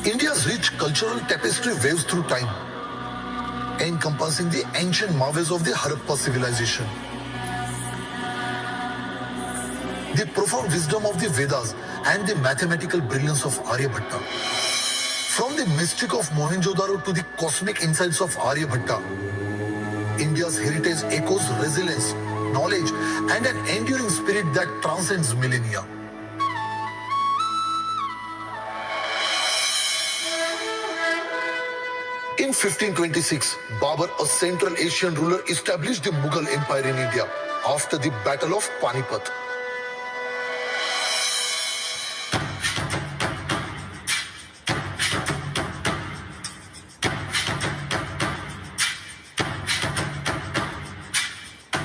India's rich cultural tapestry waves through time, encompassing the ancient marvels of the Harappa civilization, the profound wisdom of the Vedas, and the mathematical brilliance of Aryabhatta. From the mystic of Mohenjo-daro to the cosmic insights of Aryabhatta, India's heritage echoes resilience, knowledge, and an enduring spirit that transcends millennia. In 1526, Babur, a Central Asian ruler, established the Mughal Empire in India after the Battle of Panipat.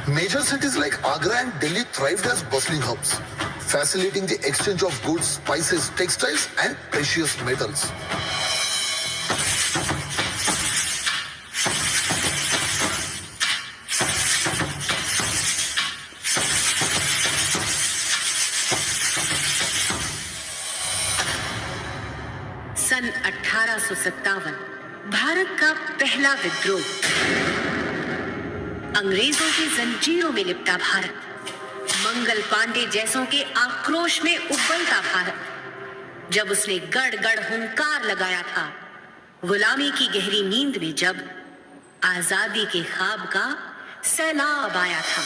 Major cities like Agra and Delhi thrived as bustling hubs, facilitating the exchange of goods, spices, textiles, and precious metals. सन 1857 भारत का पहला विद्रोह। अंग्रेजों की जंजीरों में लिपटा भारत, मंगल पांडे जैसों के आक्रोश में उबलता भारत, जब उसने गड़ गड़ हुंकार लगाया था, गुलामी की गहरी नींद में जब आजादी के ख्वाब का सैलाब आया था।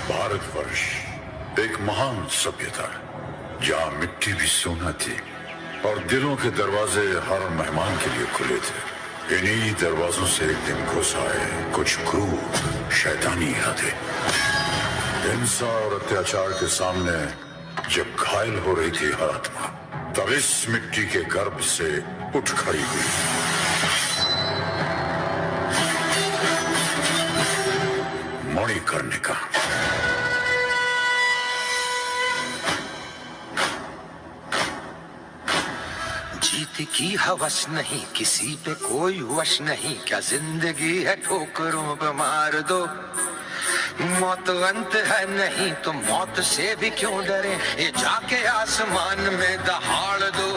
भारतवर्ष एक महान सभ्यता जहाँ मिट्टी भी सोना थी और दिलों के दरवाजे हर मेहमान के लिए खुले थे। इन्हीं दरवाजों से एक दिन घुस आए कुछ क्रूर शैतानी इरादे। हिंसा और अत्याचार के सामने जब घायल हो रही थी हर आत्मा, तब इस मिट्टी के गर्भ से उठ खड़ी हुई मणिकर्णिका। जीत की हवस नहीं, किसी पे कोई वश नहीं, क्या जिंदगी है ठोकरों पे मार दो। मौत अंत है नहीं तो मौत से भी क्यों डरे, ये जाके आसमान में दहाड़ दो।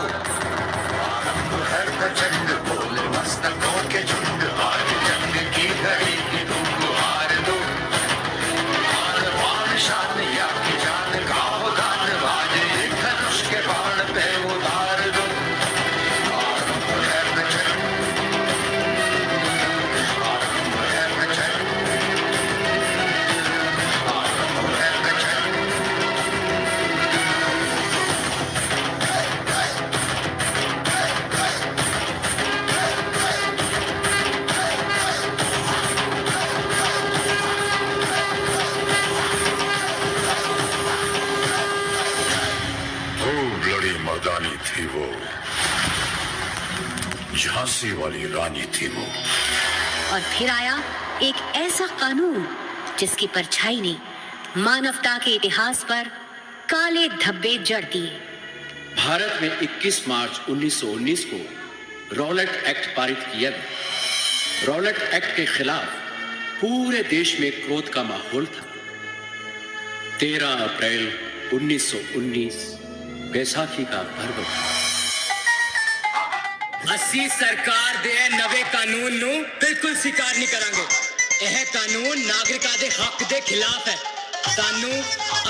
आरंभ है प्रचंड बोले मस्तकों के झुंड, आज जंग की घड़ी की तुम गुहार दो। मान वान शान या की जान का हो गान, आज एक धनुष के बाण पे उतार दो। थी वो झांसी वाली रानी थी वो। और फिर आया एक ऐसा कानून जिसकी परछाई ने मानवता के इतिहास पर काले धब्बे जड़ दिए। भारत में 21 मार्च 1919 को रॉलेट एक्ट पारित किया गया। रॉलेट एक्ट के खिलाफ पूरे देश में क्रोध का माहौल था। 13 अप्रैल 1919 बैसाखी का पर्व। ਅਸੀਂ ਸਰਕਾਰ ਦੇ ਨਵੇਂ ਕਾਨੂੰਨ ਨੂੰ ਬਿਲਕੁਲ ਸਵੀਕਾਰ ਨਹੀਂ ਕਰਾਂਗੇ। ਇਹ ਕਾਨੂੰਨ ਨਾਗਰਿਕਾਂ ਦੇ ਹੱਕ ਦੇ ਖਿਲਾਫ ਹੈ। ਸਾਨੂੰ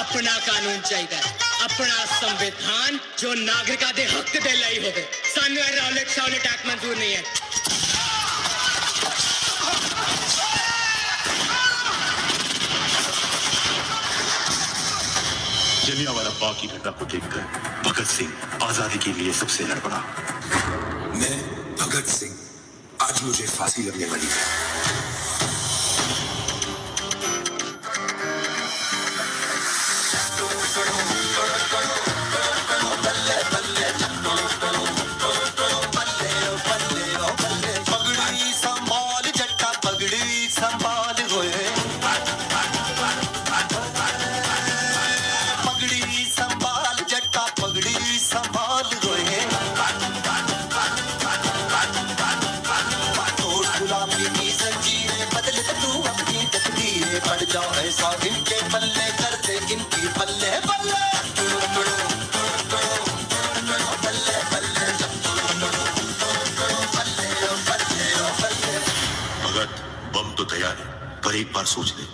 ਆਪਣਾ ਕਾਨੂੰਨ ਚਾਹੀਦਾ ਹੈ, ਆਪਣਾ ਸੰਵਿਧਾਨ ਜੋ ਨਾਗਰਿਕਾਂ ਦੇ ਹੱਕ ਦੇ ਲਈ ਹੋਵੇ। ਸਾਨੂੰ ਇਹ ਰੌਲਟ ਸ਼ੌਲਟ ਐਕਟ ਮਨਜ਼ੂਰ ਨਹੀਂ ਹੈ। जलियांवाला बाग की घटना को देखकर भगत सिंह आजादी के लिए सबसे लड़ पड़ा। मैं भगत सिंह, आज मुझे फांसी लगने वाली है। पगड़ी संभाल जट्टा, पगड़ी संभाल होए, पगड़ी संभाल जट्टा, पगड़ी संभाल होए। जाओ ऐसा इनके पल्ले करते इनकी बल्ले बल्ले बल्ले बल्ले भगत बम तो तैयार है, पर एक बार सोच ले,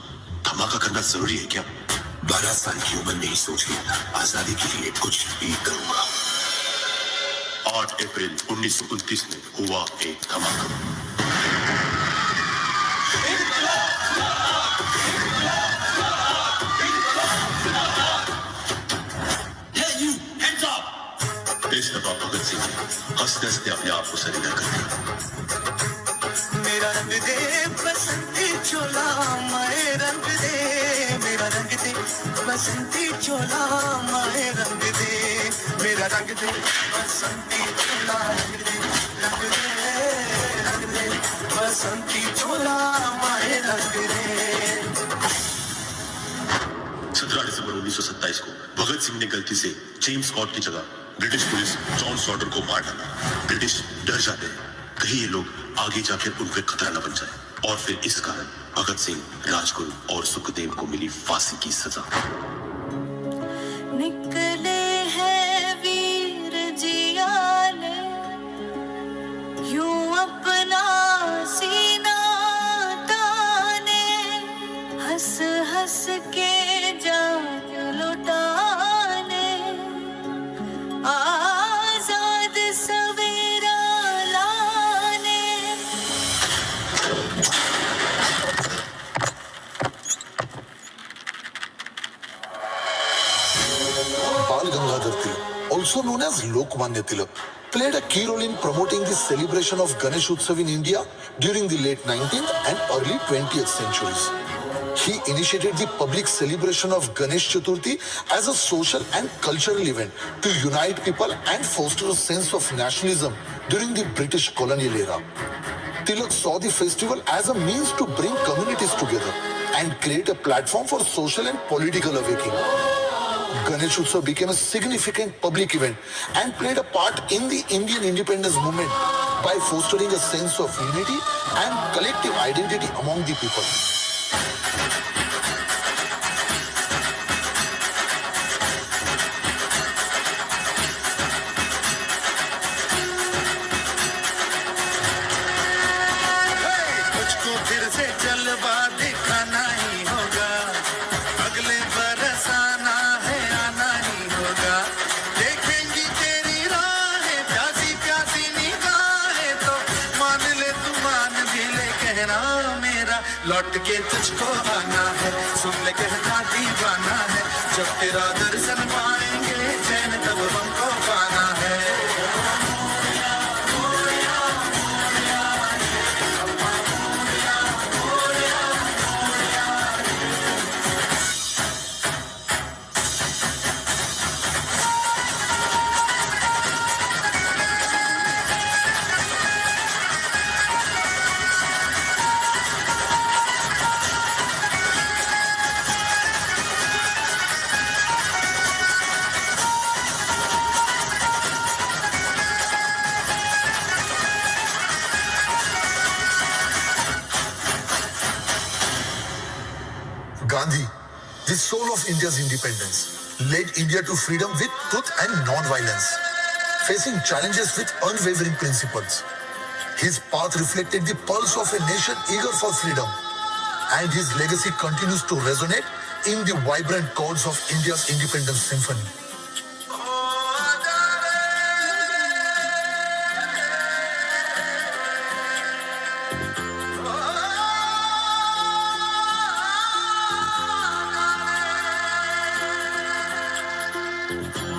धमाका करना जरूरी है क्या? 12 साल की उम्र में ही सोची आजादी के लिए कुछ भी करूंगा। 8 अप्रैल 1929 में हुआ एक धमाका। इस दफा भगत सिंह ने हंसते हंसते अपने आप को सरेंडर कर दिया। मेरा रंग दे बसंती चोला माए रंग दे, मेरा रंग दे बसंती चोला माए रंग दे, मेरा रंग दे बसंती चोला रंग दे बसंती चोला माए रंग दे। 17 दिसंबर 1927 को भगत सिंह ने गलती से जेम्स स्कॉट की जगह ब्रिटिश पुलिस जॉन सॉर्डर को मार डाला। ब्रिटिश डर जाते हैं कहीं ये लोग आगे जाकर उन पे खतरा न बन जाए, और फिर इस कारण भगत सिंह, राजगुरु और सुखदेव को मिली फांसी की सजा। निकले हैं वीर जियाले यूं अपना सीना ताने, हंस हंस के जान लुटाने, आजाद सवेरा लाने। Bal Gangadhar Tilak, also known as Lokmanya Tilak, played a key role in promoting the celebration of Ganesh Utsav in India during the late 19th and early 20th centuries. He initiated the public celebration of Ganesh Chaturthi as a social and cultural event to unite people and foster a sense of nationalism during the British colonial era. Tilak saw the festival as a means to bring communities together and create a platform for social and political awakening. Ganesh Utsav became a significant public event and played a part in the Indian independence movement by fostering a sense of unity and collective identity among the people. तुझको फिर से जलवा दिखाना ही होगा, अगले बरस आना है आना ही होगा। देखेंगी तेरी राहें प्यासी प्यासी निगाहें, तो मान ले तू मान भी ले कहना मेरा, लौट के तुझको आना है, सुन ले कहना दीवाना है, जब तेरा दर्शन पाएंगे चैन तब हमको पाना है। Gandhi, the soul of India's independence, led India to freedom with truth and non-violence, facing challenges with unwavering principles. His path reflected the pulse of a nation eager for freedom, and his legacy continues to resonate in the vibrant chords of India's independence symphony.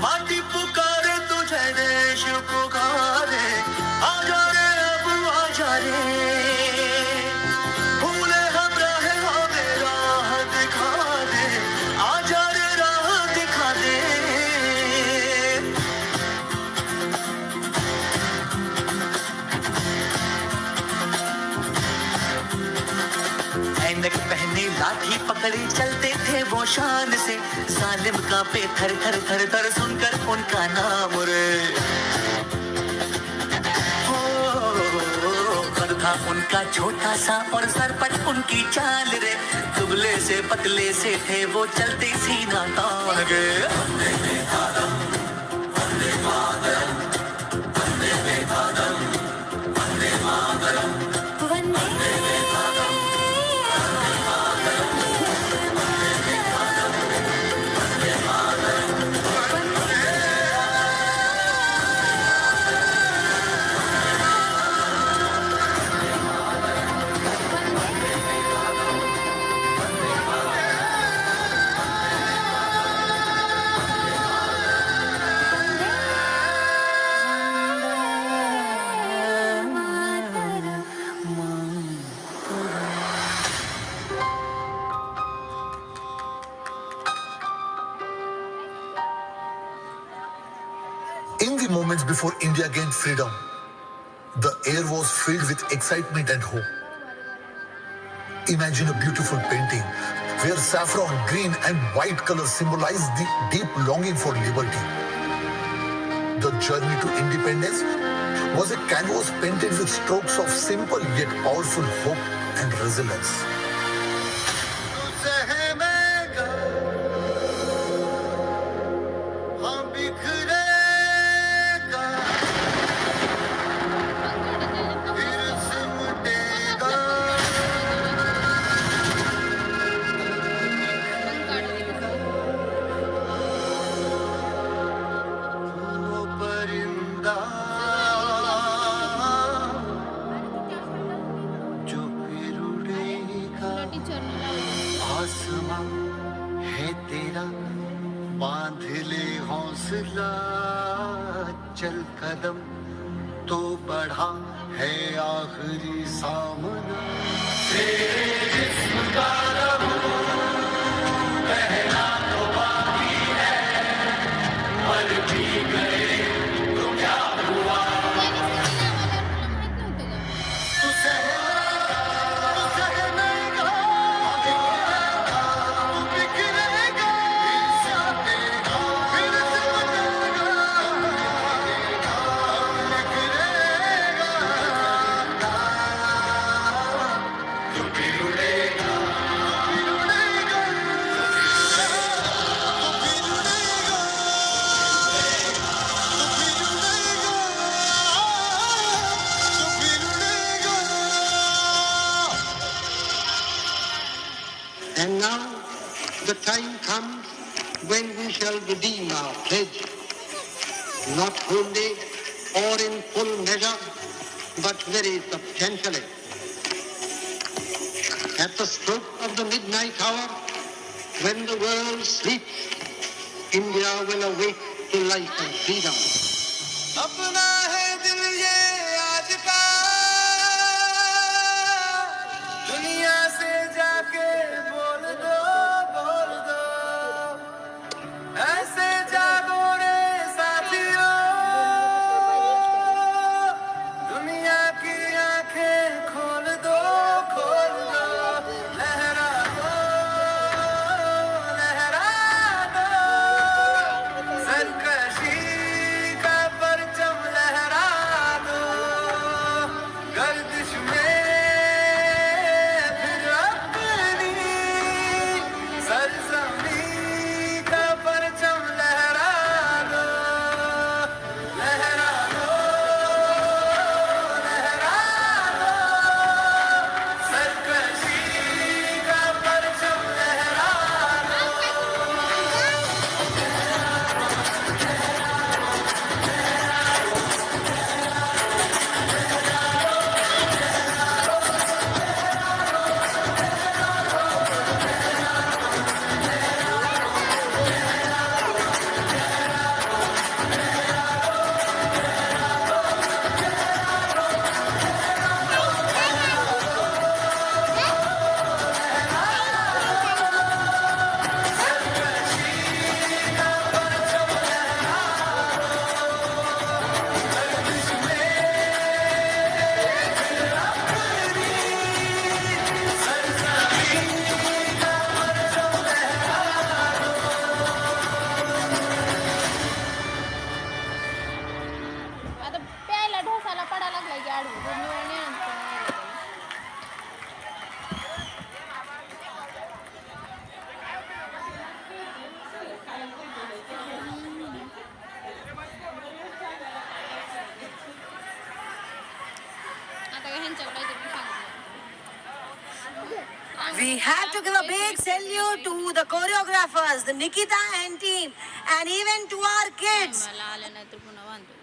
माटी पुकारे तुझे देश पुकारे, आजा रे अब आजा रे, भूले हम रहे हमें राह दिखा दे, आजा रे राह दिखा दे। ऐनक पहने लाठी पकड़े चलते थे वो शान से, जालिम कांपे थर थर थर थर सुनकर उनका नाम रे। हो कद था उनका छोटा सा और सरपट उनकी चाल रे, दुबले से से पतले से थे वो चलते सीना तान गए। In the moments before India gained freedom, the air was filled with excitement and hope. Imagine a beautiful painting where saffron, green and white colors symbolize the deep longing for liberty. The journey to independence was a canvas painted with strokes of simple yet powerful hope and resilience. आसमां है तेरा, बांध ले हौसला, चल कदम तो बढ़ा है आखिरी सामना। तेरे जिस्म का रबू बहना तो बाकी है, मर भी गए तो क्या हुआ। And now the time comes when we shall redeem our pledge, not wholly or in full measure, but very substantially. At the stroke of the midnight hour, when the world sleeps, India will awake to life and freedom. अपना है दिल ये आज का, दुनिया से जाके बोल दो, ऐसे जागो रे साथियों, दुनिया की आंखें खोल दो, लहरा दो, सरकशी का परचम लहरा दो, गर्दिश में फिर अपनी सरजमी का परचम लहरा दो, सरकशी का परचम लहरा दो। आता प्यायला ढोसाला पडा लागला की आडू We have to give a big salute to the choreographers, the Nikita and team, and even to our kids. मला आलं नाही तर पुन्हा बांधतो